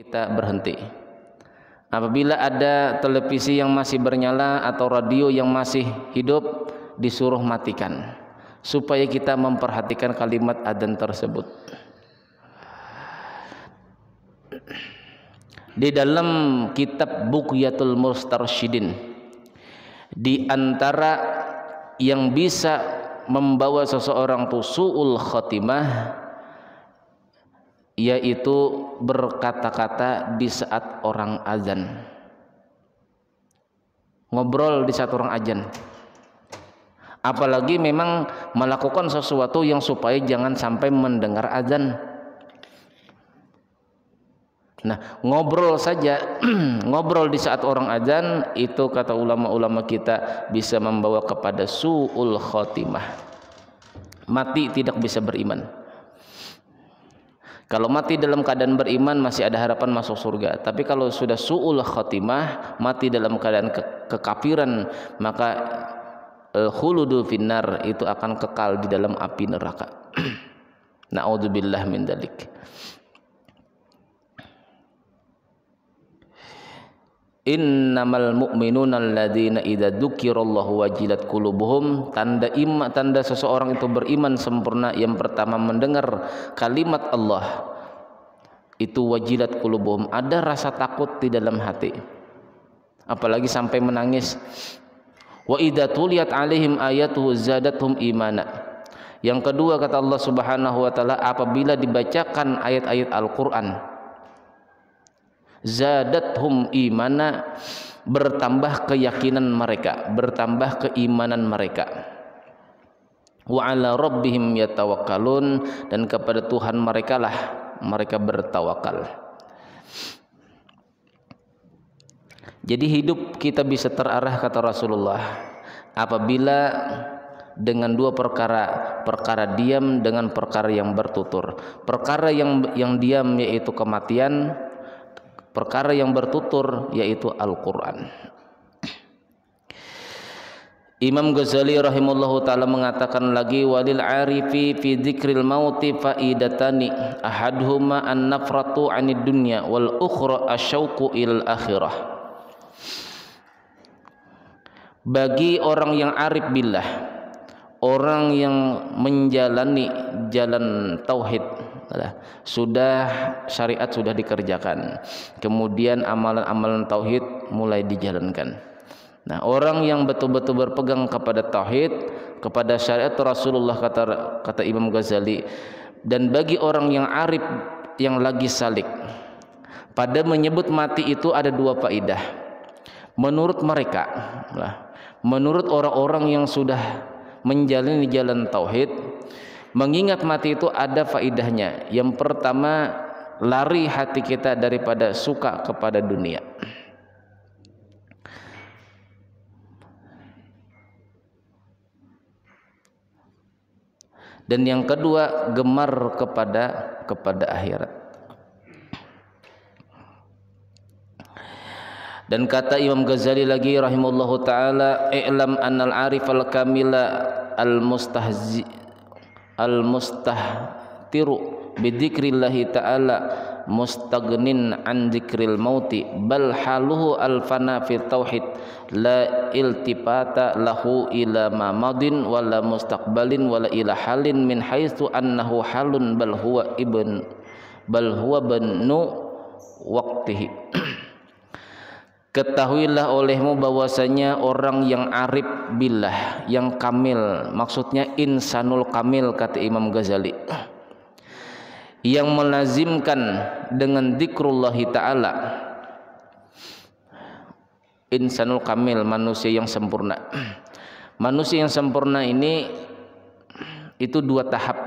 kita berhenti. Apabila ada televisi yang masih bernyala atau radio yang masih hidup, disuruh matikan supaya kita memperhatikan kalimat adzan tersebut. Di dalam kitab Bughyatul Mustarsyidin, di antara yang bisa membawa seseorang tuh su'ul khatimah, yaitu berkata-kata di saat orang azan, ngobrol di saat orang azan, apalagi memang melakukan sesuatu yang supaya jangan sampai mendengar azan. Nah, ngobrol saja ngobrol di saat orang azan itu kata ulama-ulama kita bisa membawa kepada su'ul khatimah, mati tidak bisa beriman. Kalau mati dalam keadaan beriman masih ada harapan masuk surga, tapi kalau sudah su'ul khatimah, mati dalam keadaan kekafiran, maka khuludu finnar, itu akan kekal di dalam api neraka. Na'udzubillah min dzalik. Innamal mu'minuna alladzina idza dzukirallahu wajilat qulubuhum. Tanda seseorang itu beriman sempurna, yang pertama mendengar kalimat Allah itu wajilat qulubuhum, ada rasa takut di dalam hati, apalagi sampai menangis. Wa idza tuliyat alaihim ayatuhu zadatuhum imana. Yang kedua kata Allah Subhanahu wa taala, apabila dibacakan ayat-ayat Al-Qur'an, zadathum imana, bertambah keyakinan mereka, bertambah keimanan mereka. Wa ala rabbihim yatawakkalun, dan kepada Tuhan mereka lah mereka bertawakal. Jadi hidup kita bisa terarah kata Rasulullah apabila dengan dua perkara, perkara diam dengan perkara yang bertutur. Perkara yang diam yaitu kematian, perkara yang bertutur yaitu Al-Quran. Imam Ghazali rahimahullahu ta'ala mengatakan lagi, walil arifi fi dzikril mauti faidatani, ahaduhuma an-nafratu 'anid dunya wal ukhra asyauqu ilal akhirah. Bagi orang yang arif billah, orang yang menjalani jalan tauhid, sudah syariat sudah dikerjakan, kemudian amalan-amalan tauhid mulai dijalankan. Nah, orang yang betul-betul berpegang kepada tauhid, kepada syariat Rasulullah, kata Imam Ghazali, dan bagi orang yang arif yang lagi salik, pada menyebut mati itu ada dua faedah. Menurut mereka, menurut orang-orang yang sudah menjalani jalan tauhid, mengingat mati itu ada faidahnya. Yang pertama, lari hati kita daripada suka kepada dunia. Dan yang kedua, gemar kepada akhirat. Dan kata Imam Ghazali lagi rahimahullahu taala, i'lam annal arifal kamila al-mustahtiru bidzikrillahi ta'ala mustaghnin an dzikril mauti, bal haluhu al-fana fi tauhid, la iltifata lahu ila ma madin wala mustaqbalin wala ila halin min haitsu annahu halun bal huwa banu waqtihi. Ketahuilah olehmu bahwasanya orang yang arif billah, yang kamil, maksudnya insanul kamil kata Imam Ghazali, yang melazimkan dengan dzikrullahi ta'ala, insanul kamil, manusia yang sempurna. Manusia yang sempurna ini itu dua tahap.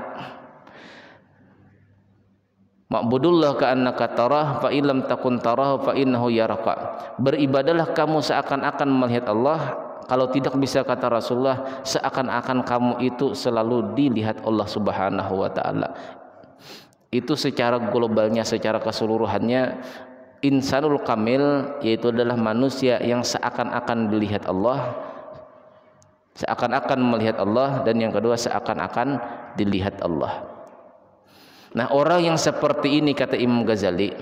Ma'budullah ka'annaka tarah fa illam takun tarah fa innahu yaraka. Beribadahlah kamu seakan-akan melihat Allah, kalau tidak bisa kata Rasulullah, seakan-akan kamu itu selalu dilihat Allah Subhanahu wa taala. Itu secara globalnya, secara keseluruhannya, insanul kamil yaitu adalah manusia yang seakan-akan dilihat Allah, seakan-akan melihat Allah, dan yang kedua seakan-akan dilihat Allah. Nah, orang yang seperti ini kata Imam Ghazali,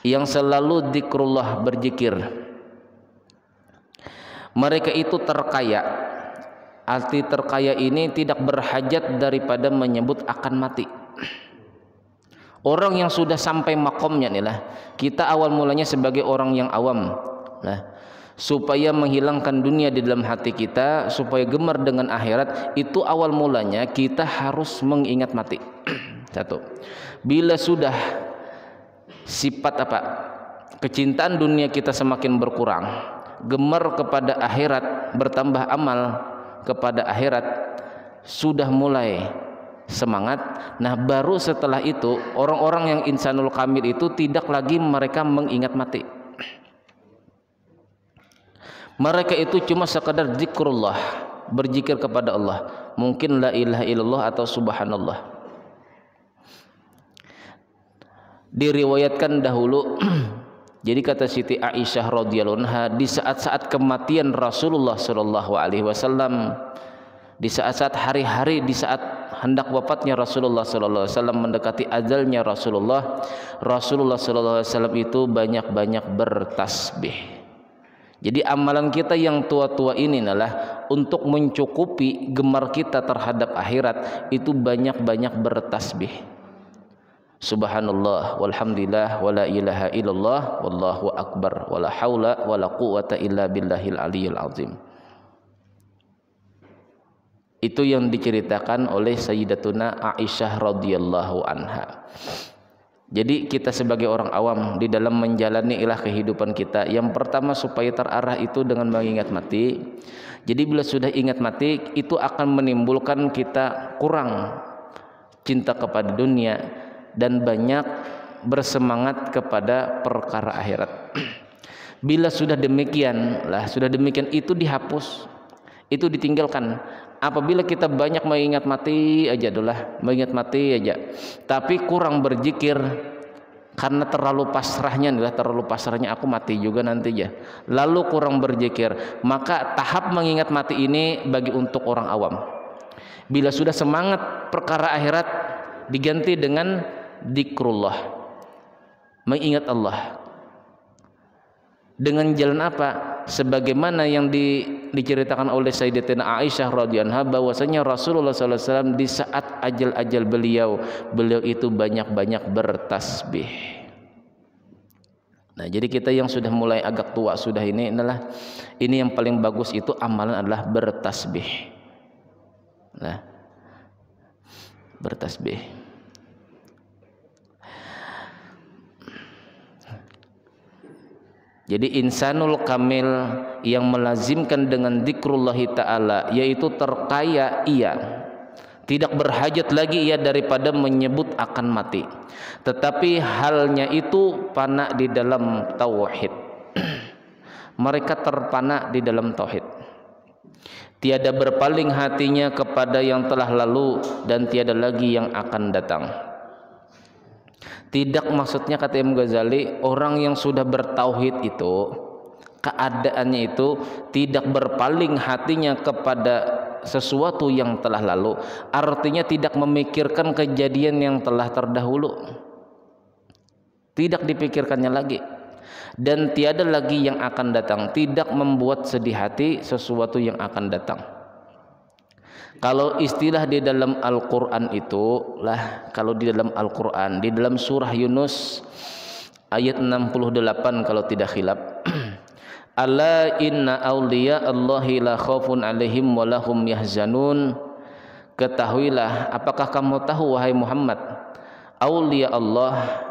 yang selalu zikrullah, berzikir. Mereka itu terkaya. Arti terkaya ini tidak berhajat daripada menyebut akan mati. Orang yang sudah sampai makomnya nih lah. Kita awal mulanya sebagai orang yang awam. Nah, supaya menghilangkan dunia di dalam hati kita, supaya gemar dengan akhirat, itu awal mulanya kita harus mengingat mati. Satu. Bila sudah sifat kecintaan dunia kita semakin berkurang, gemar kepada akhirat, bertambah amal kepada akhirat, sudah mulai semangat. Nah, baru setelah itu orang-orang yang insanul kamil itu tidak lagi mereka mengingat mati. Mereka itu cuma sekadar zikrullah, berzikir kepada Allah. Mungkin la ilaha illallah atau subhanallah. Diriwayatkan dahulu jadi kata Siti Aisyah radhiyallahu anha, di saat-saat kematian Rasulullah sallallahu alaihi wasallam, di saat-saat hari-hari, di saat hendak wafatnya Rasulullah sallallahu alaihi wasallam, mendekati ajalnya Rasulullah sallallahu alaihi wasallam itu banyak-banyak bertasbih. Jadi amalan kita yang tua-tua ini adalah untuk mencukupi gemar kita terhadap akhirat, itu banyak-banyak bertasbih. Subhanallah walhamdulillah wala ilaha illallah wallahu akbar wala haula wala quwata illa billahil aliyil azim. Itu yang diceritakan oleh Sayyidatuna Aisyah radhiyallahu anha. Jadi kita sebagai orang awam di dalam menjalani kehidupan kita, yang pertama supaya terarah itu dengan mengingat mati. Jadi bila sudah ingat mati, itu akan menimbulkan kita kurang cinta kepada dunia dan banyak bersemangat kepada perkara akhirat. Bila sudah demikian itu dihapus, itu ditinggalkan. Apabila kita banyak mengingat mati aja tapi kurang berzikir karena terlalu pasrahnya aku mati juga nanti ya, lalu kurang berzikir, maka tahap mengingat mati ini bagi untuk orang awam. Bila sudah semangat perkara akhirat, diganti dengan zikrullah, mengingat Allah. Dengan jalan apa? Sebagaimana yang diceritakan oleh Sayyidatina Aisyah radhiyallahu anha, bahwasanya Rasulullah sallallahu alaihi wasallam di saat ajal beliau itu banyak-banyak bertasbih. Nah, jadi kita yang sudah mulai agak tua sudah ini yang paling bagus itu amalan adalah bertasbih. Nah, bertasbih. Jadi insanul kamil yang melazimkan dengan zikrullah ta'ala, yaitu terkaya tidak berhajat lagi daripada menyebut akan mati, tetapi halnya itu fana di dalam tauhid. Mereka terpana di dalam tauhid, tiada berpaling hatinya kepada yang telah lalu dan tiada lagi yang akan datang. Tidak maksudnya, kata Imam Ghazali, orang yang sudah bertauhid itu keadaannya itu tidak berpaling hatinya kepada sesuatu yang telah lalu, artinya tidak memikirkan kejadian yang telah terdahulu, tidak dipikirkannya lagi, dan tiada lagi yang akan datang, tidak membuat sedih hati sesuatu yang akan datang. Kalau istilah di dalam Al-Quran itu kalau di dalam Al-Quran, di dalam surah Yunus ayat 68 kalau tidak khilaf, Ala inna awliya Allahi la khaufun alaihim wa lahum yahzanun. Ketahuilah, apakah kamu tahu wahai Muhammad, awliya Allah,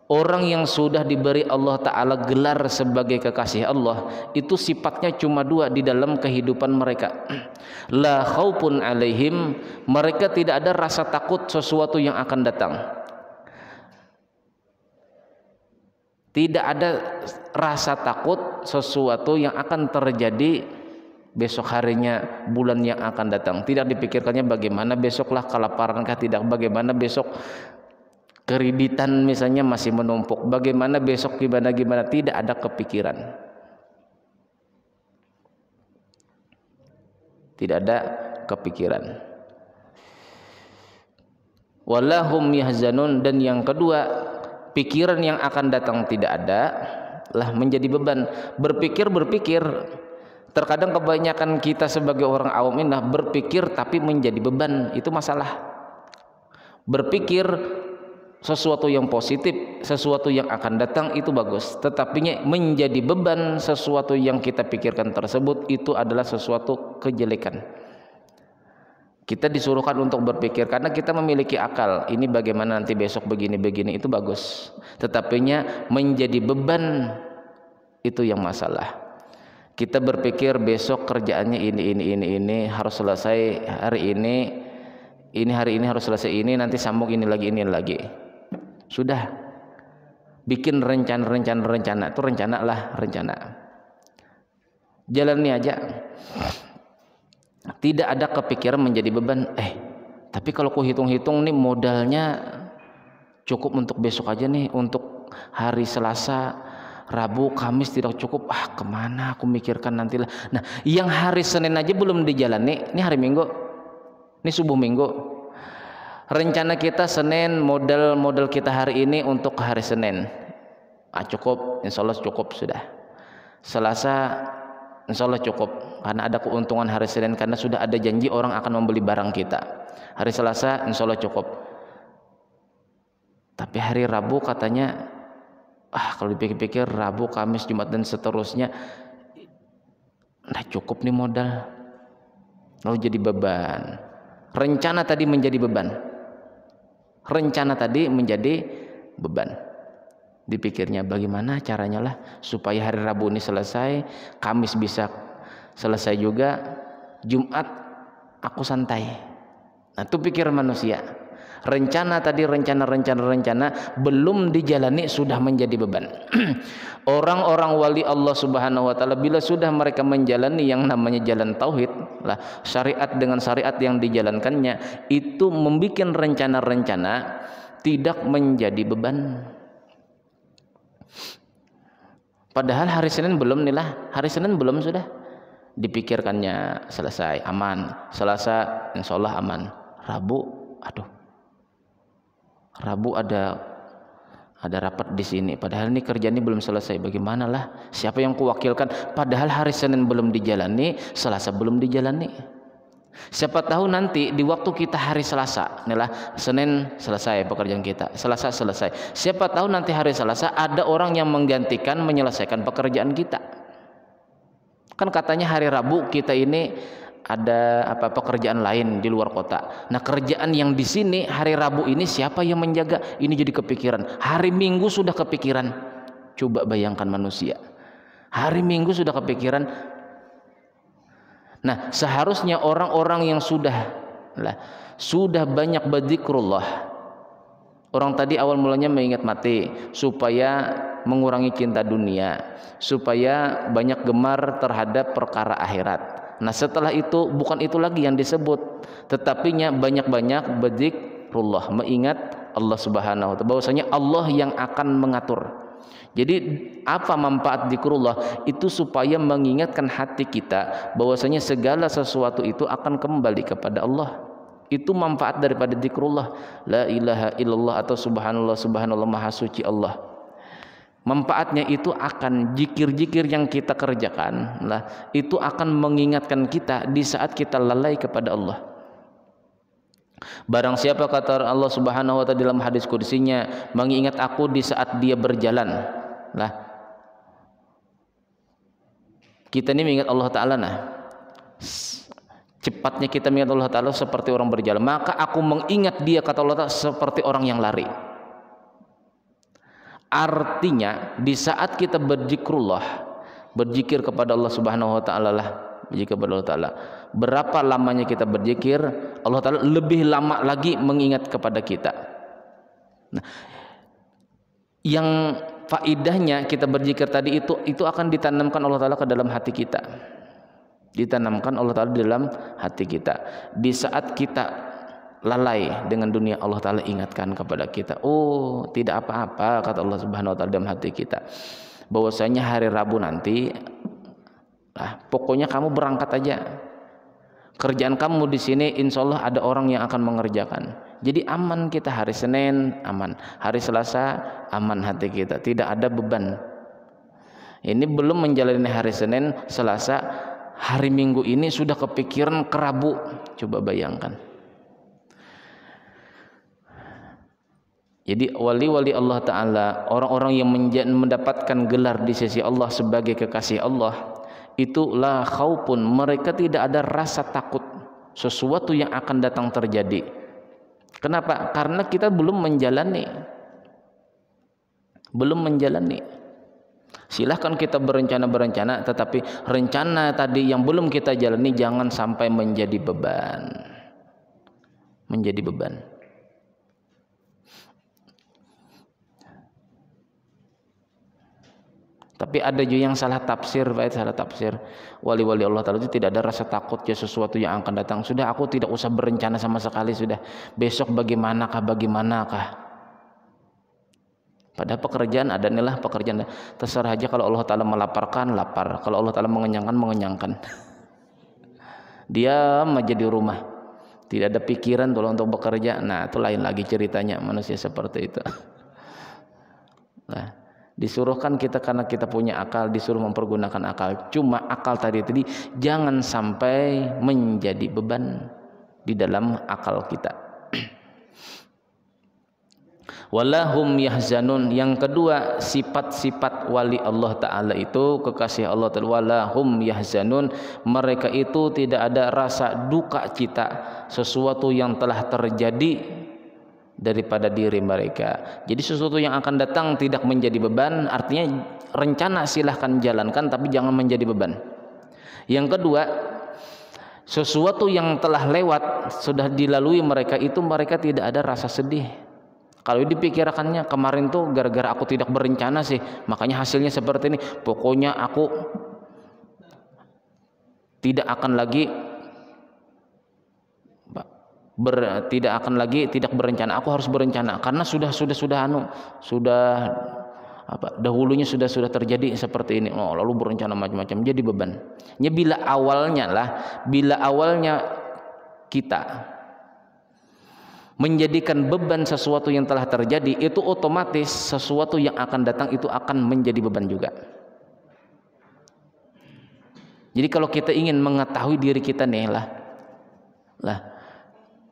orang yang sudah diberi Allah Ta'ala gelar sebagai kekasih Allah, itu sifatnya cuma dua di dalam kehidupan mereka. La khaufun alaihim, mereka tidak ada rasa takut sesuatu yang akan datang. Tidak ada rasa takut sesuatu yang akan terjadi besok harinya, bulan yang akan datang. Tidak dipikirkannya bagaimana besoklah kelaparankah, tidak bagaimana besok keriditan misalnya masih menumpuk, bagaimana besok gimana, tidak ada kepikiran, tidak ada kepikiran. Walahum yahzanun, dan yang kedua pikiran yang akan datang tidak ada lah menjadi beban. Berpikir terkadang kebanyakan kita sebagai orang awam ini berpikir tapi menjadi beban, itu masalah. Berpikir sesuatu yang positif, sesuatu yang akan datang itu bagus, tetapi menjadi beban sesuatu yang kita pikirkan tersebut itu adalah sesuatu kejelekan. Kita disuruhkan untuk berpikir karena kita memiliki akal, ini bagaimana nanti besok begini itu bagus, tetapi menjadi beban itu yang masalah. Kita berpikir besok kerjaannya ini harus selesai hari ini hari ini harus selesai ini, nanti sambung ini lagi. Sudah bikin rencana itu rencana. Jalani aja. Tidak ada kepikiran menjadi beban. Tapi kalau ku hitung-hitung nih modalnya cukup untuk besok aja nih, untuk hari Selasa, Rabu, Kamis tidak cukup. Kemana aku mikirkan nantilah. Nah, yang hari Senin aja belum dijalani. Ini hari Minggu, ini subuh Minggu. Rencana kita Senin, modal kita hari ini untuk hari Senin. Cukup, insya Allah cukup sudah. Selasa, insya Allah cukup karena ada keuntungan hari Senin, karena sudah ada janji orang akan membeli barang kita. Hari Selasa insya Allah cukup. Tapi hari Rabu katanya kalau dipikir-pikir Rabu, Kamis, Jumat dan seterusnya cukup nih modal, lalu jadi beban. Rencana tadi menjadi beban. Dipikirnya bagaimana caranya lah supaya hari Rabu ini selesai, Kamis bisa selesai juga, Jumat aku santai. Nah, itu pikir manusia. Rencana belum dijalani sudah menjadi beban. Orang-orang wali Allah Subhanahu wa taala bila sudah mereka menjalani yang namanya jalan tauhid lah, syariat dengan syariat yang dijalankannya itu membuat rencana-rencana tidak menjadi beban. Padahal hari Senin belum sudah dipikirkannya selesai aman, Selasa insya Allah aman, Rabu ada rapat di sini, padahal ini kerjaan ini belum selesai, bagaimana lah, siapa yang kuwakilkan, padahal hari Senin belum dijalani, Selasa belum dijalani. Siapa tahu nanti di waktu kita hari Selasa, inilah Senin selesai pekerjaan kita, Selasa selesai. Siapa tahu nanti hari Selasa ada orang yang menggantikan menyelesaikan pekerjaan kita. Kan katanya hari Rabu kita ini ada pekerjaan lain di luar kota. Nah, kerjaan yang di sini hari Rabu ini siapa yang menjaga? Ini jadi kepikiran. Hari Minggu sudah kepikiran. Coba bayangkan manusia. Hari Minggu sudah kepikiran. Nah, seharusnya orang-orang yang sudah banyak berzikrullah. Orang tadi awal mulanya mengingat mati supaya mengurangi cinta dunia, supaya banyak gemar terhadap perkara akhirat. Nah, setelah itu bukan itu lagi yang disebut, tetapi banyak-banyak berzikrullah, mengingat Allah Subhanahu wa taala, bahwasanya Allah yang akan mengatur. Jadi apa manfaat zikrullah? Itu supaya mengingatkan hati kita bahwasanya segala sesuatu itu akan kembali kepada Allah. Itu manfaat daripada zikrullah, la ilaha illallah atau subhanallah, subhanallah, maha suci Allah. Manfaatnya itu akan zikir-zikir yang kita kerjakan itu akan mengingatkan kita di saat kita lalai kepada Allah. Barang siapa, kata Allah Subhanahu wa taala dalam hadis qudsinya, mengingat aku di saat dia berjalan. Kita ini mengingat Allah taala, cepatnya kita mengingat Allah taala seperti orang berjalan, maka aku mengingat dia, kata Allah taala, seperti orang yang lari. Artinya di saat kita berzikrullah, berzikir kepada Allah Subhanahu wa taala berzikir kepada Allah taala, berapa lamanya kita berzikir, Allah taala lebih lama lagi mengingat kepada kita. Nah, yang faidahnya kita berzikir tadi itu akan ditanamkan Allah taala ke dalam hati kita. Ditanamkan Allah taala di dalam hati kita. Di saat kita lalai dengan dunia, Allah taala ingatkan kepada kita, tidak apa-apa, kata Allah Subhanahu wa taala dalam hati kita, bahwasanya hari Rabu nanti pokoknya kamu berangkat aja, kerjaan kamu di sini insya Allah ada orang yang akan mengerjakan. Jadi aman kita, hari Senin aman, hari Selasa aman hati kita, tidak ada beban. Ini belum menjalani hari Senin, Selasa, hari Minggu ini sudah kepikiran ke Rabu. Coba bayangkan. Jadi wali-wali Allah Ta'ala, orang-orang yang mendapatkan gelar di sisi Allah sebagai kekasih Allah, itu la khaufun, mereka tidak ada rasa takut sesuatu yang akan datang terjadi. Kenapa? Karena kita belum menjalani. Silahkan kita berencana, tetapi rencana tadi yang belum kita jalani jangan sampai menjadi beban. Tapi ada juga yang salah tafsir, wali-wali Allah Ta'ala itu tidak ada rasa takut ya sesuatu yang akan datang. Sudah, aku tidak usah berencana sama sekali, sudah besok bagaimanakah. Padahal pekerjaan ada inilah pekerjaan, terserah aja. Kalau Allah Ta'ala melaparkan, lapar. Kalau Allah Ta'ala mengenyangkan. Diam aja di rumah, tidak ada pikiran untuk bekerja. Nah, itu lain lagi ceritanya, manusia seperti itu. Nah, disuruhkan kita karena kita punya akal, disuruh mempergunakan akal. Cuma akal tadi jangan sampai menjadi beban di dalam akal kita. Walahum yahzanun. Yang kedua, sifat-sifat wali Allah Ta'ala itu, kekasih Allah Ta'ala, walahum yahzanun, mereka itu tidak ada rasa duka cita sesuatu yang telah terjadi daripada diri mereka. Jadi sesuatu yang akan datang tidak menjadi beban, artinya rencana silahkan jalankan, tapi jangan menjadi beban. Yang kedua, sesuatu yang telah lewat, sudah dilalui mereka itu, mereka tidak ada rasa sedih. Kalau dipikirkannya, kemarin tuh gara-gara aku tidak berencana sih, makanya hasilnya seperti ini. Pokoknya aku tidak akan lagi tidak berencana. Aku harus berencana karena dahulunya sudah terjadi seperti ini. Oh, lalu berencana macam-macam, jadi beban. Bila awalnya kita menjadikan beban sesuatu yang telah terjadi, itu otomatis sesuatu yang akan datang itu akan menjadi beban juga. Jadi kalau kita ingin mengetahui diri kita nih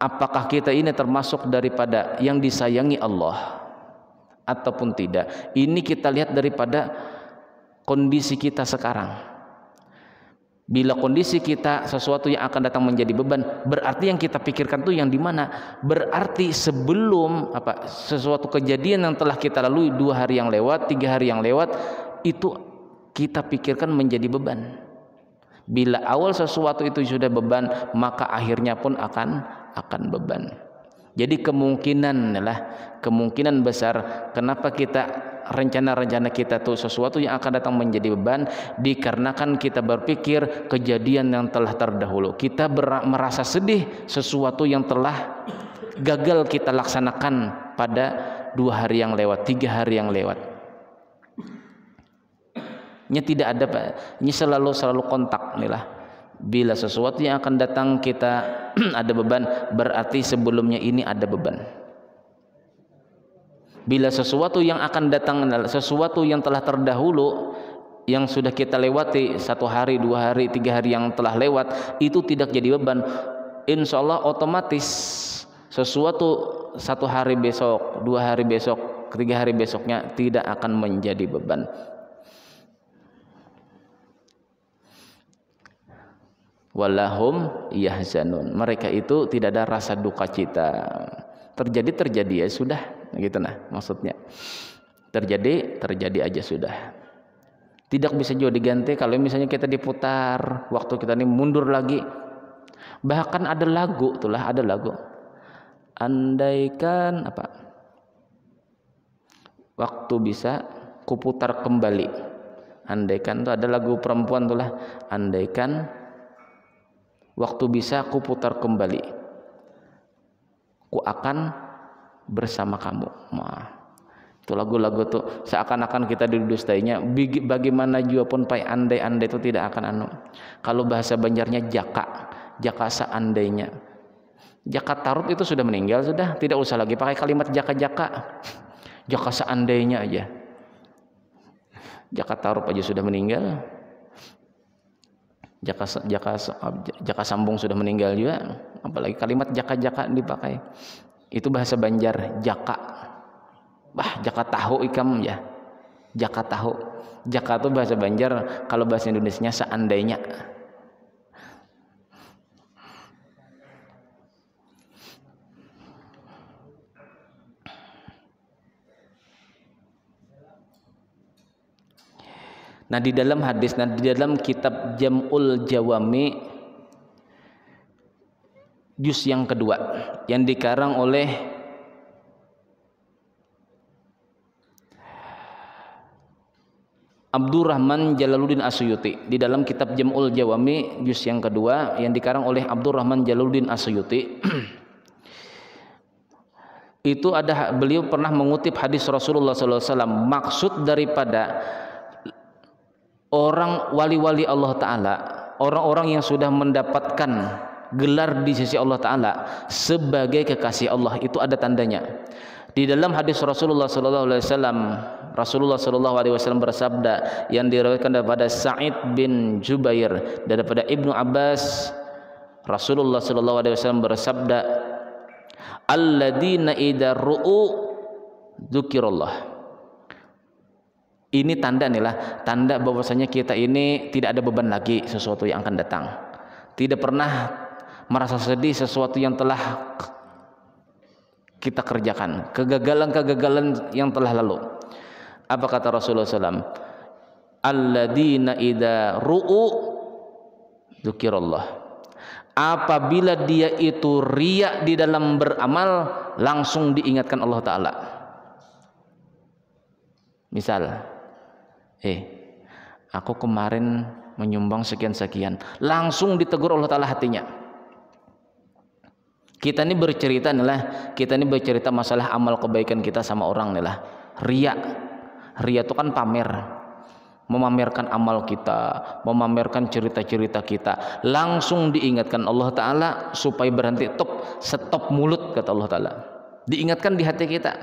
apakah kita ini termasuk daripada yang disayangi Allah ataupun tidak, ini kita lihat daripada kondisi kita sekarang. Bila kondisi kita sesuatu yang akan datang menjadi beban, berarti yang kita pikirkan tuh yang di mana? Berarti sebelum sesuatu kejadian yang telah kita lalui 2 hari yang lewat, 3 hari yang lewat, itu kita pikirkan menjadi beban. Bila awal sesuatu itu sudah beban, maka akhirnya pun akan beban. Jadi kemungkinan besar kenapa kita rencana kita tuh sesuatu yang akan datang menjadi beban, dikarenakan kita berpikir kejadian yang telah terdahulu. Kita merasa sedih sesuatu yang telah gagal kita laksanakan pada 2 hari yang lewat, 3 hari yang lewat. Ini tidak ada ini selalu kontak Bila sesuatu yang akan datang kita ada beban, berarti sebelumnya ini ada beban. Bila sesuatu yang akan datang adalah sesuatu yang telah terdahulu, yang sudah kita lewati 1 hari, 2 hari, 3 hari yang telah lewat, itu tidak jadi beban. Insya Allah otomatis sesuatu 1 hari besok, 2 hari besok, 3 hari besoknya tidak akan menjadi beban. Walahum yahzanun, mereka itu tidak ada rasa duka cita. Terjadi ya sudah, gitu maksudnya. Terjadi aja sudah. Tidak bisa juga diganti. Kalau misalnya kita diputar, waktu kita ini mundur lagi. Bahkan ada lagu, andaikan waktu bisa kuputar kembali. Andaikan itu ada lagu perempuan andaikan waktu bisa kuputar kembali, ku akan bersama kamu. Itu lagu-lagu tuh seakan-akan kita didustainya. Bagaimana juga pun andai itu tidak akan Kalau bahasa Banjarnya jaka seandainya. Jaka tarub itu sudah meninggal, sudah tidak usah lagi pakai kalimat jaka-jaka. Jaka seandainya aja. Jaka tarub aja sudah meninggal. Jaka sambung sudah meninggal juga, apalagi kalimat jaka-jaka dipakai. Itu bahasa Banjar, jaka. Jaka tahu ikam ya. Jaka tahu. Jaka itu bahasa Banjar, kalau bahasa Indonesianya seandainya. Nah, di dalam hadis, di dalam kitab Jam'ul Jawami juz yang kedua yang dikarang oleh Abdurrahman Jalaluddin As-Suyuti, di dalam kitab Jam'ul Jawami juz yang kedua yang dikarang oleh Abdurrahman Jalaluddin As-Suyuti itu ada, beliau pernah mengutip hadis Rasulullah SAW. Maksud daripada orang wali-wali Allah Ta'ala, orang-orang yang sudah mendapatkan gelar di sisi Allah Ta'ala sebagai kekasih Allah, itu ada tandanya. Di dalam hadis Rasulullah SAW, Rasulullah SAW bersabda yang diriwayatkan daripada Sa'id bin Jubair daripada Ibnu Abbas, Rasulullah SAW bersabda, alladzina idza ru'u dzukirallah. Ini tanda nih lah, tanda bahwasanya kita ini tidak ada beban lagi sesuatu yang akan datang. Tidak pernah merasa sedih sesuatu yang telah kita kerjakan, kegagalan-kegagalan yang telah lalu. Apa kata Rasulullah SAW? Alladzina idza ru'u dzukirallah. Apabila dia itu riya di dalam beramal, langsung diingatkan Allah Ta'ala. Misal, aku kemarin menyumbang sekian-sekian, langsung ditegur Allah Ta'ala hatinya. Kita ini bercerita nih lah, kita ini bercerita masalah amal kebaikan kita sama orang nih lah. Ria itu kan pamer, memamerkan amal kita, memamerkan cerita-cerita kita. Langsung diingatkan Allah Ta'ala supaya berhenti, stop mulut, kata Allah Ta'ala. Diingatkan di hati kita.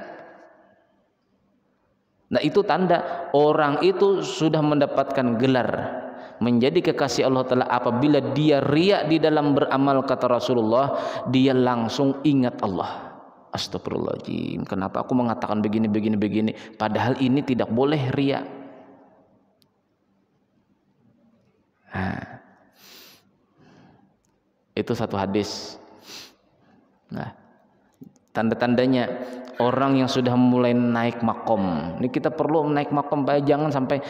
Nah, itu tanda orang itu sudah mendapatkan gelar menjadi kekasih Allah Ta'ala apabila dia riya di dalam beramal, kata Rasulullah, dia langsung ingat Allah. Astagfirullahaladzim, kenapa aku mengatakan begini padahal ini tidak boleh riya. Itu satu hadis. Nah, tanda-tandanya orang yang sudah mulai naik makom. Ini kita perlu naik makom, jangan sampai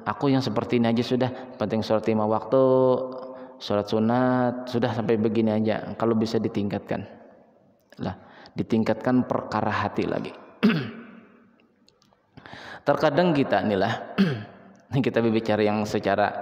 aku yang seperti ini aja sudah, penting sholat 5 waktu, sholat sunat, sudah sampai begini aja. Kalau bisa ditingkatkan lah, ditingkatkan perkara hati lagi. Terkadang kita inilah kita berbicara yang secara